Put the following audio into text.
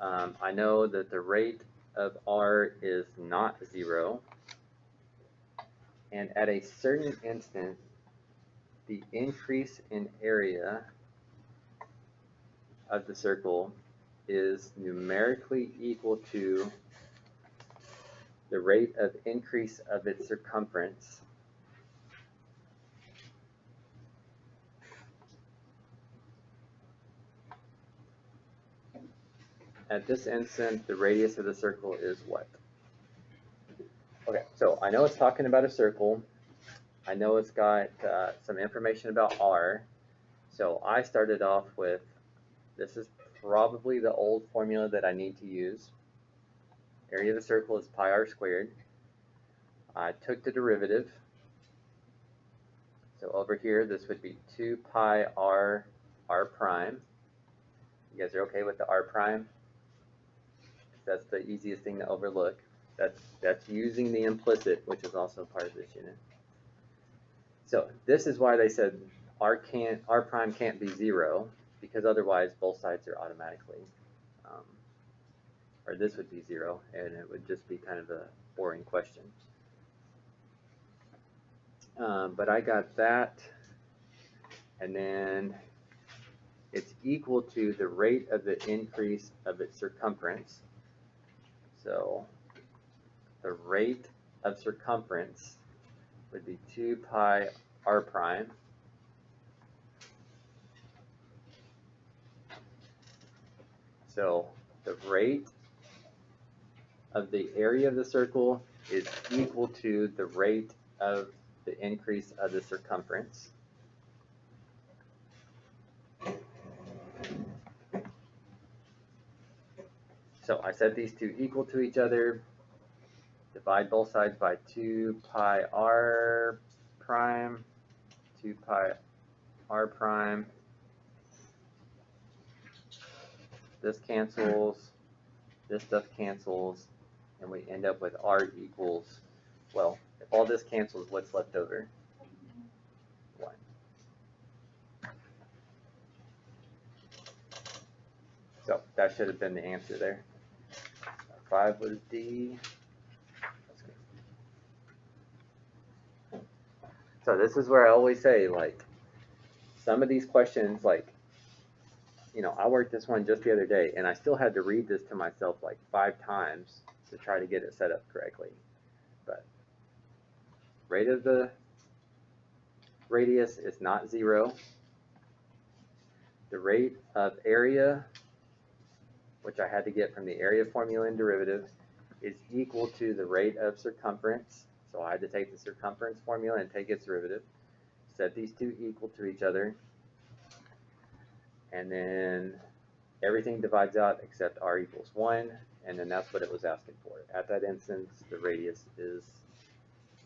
I know that the rate of r is not 0, and at a certain instant, the increase in area of the circle is numerically equal to the rate of increase of its circumference at this instant. The radius of the circle is what? Okay, so I know it's talking about a circle. I know it's got some information about r. So I started off with, this is probably the old formula that I need to use. Area of the circle is pi r squared. I took the derivative. So over here, this would be 2 pi r prime. You guys are okay with the r prime? That's the easiest thing to overlook. That's using the implicit, which is also part of this unit. So this is why they said r prime can't be 0, because otherwise both sides are automatically, or this would be 0, and it would just be kind of a boring question. But I got that, and then it's equal to the rate of the increase of its circumference. So the rate of circumference would be 2 pi r prime So the rate of the area of the circle is equal to the rate of the increase of the circumference. So I set these two equal to each other, divide both sides by 2 pi r prime, 2 pi r prime. This cancels, this stuff cancels, and we end up with r equals, well, if all this cancels, what's left over? 1. So that should have been the answer there. 5 was D. So this is where I always say, like, some of these questions, like, you know, I worked this one just the other day, and I still had to read this to myself like 5 times to try to get it set up correctly. But rate of the radius is not 0. The rate of area, which I had to get from the area formula and derivative, is equal to the rate of circumference. So I had to take the circumference formula and take its derivative, set these two equal to each other, and then everything divides out except r equals 1, and then that's what it was asking for. At that instance, the radius is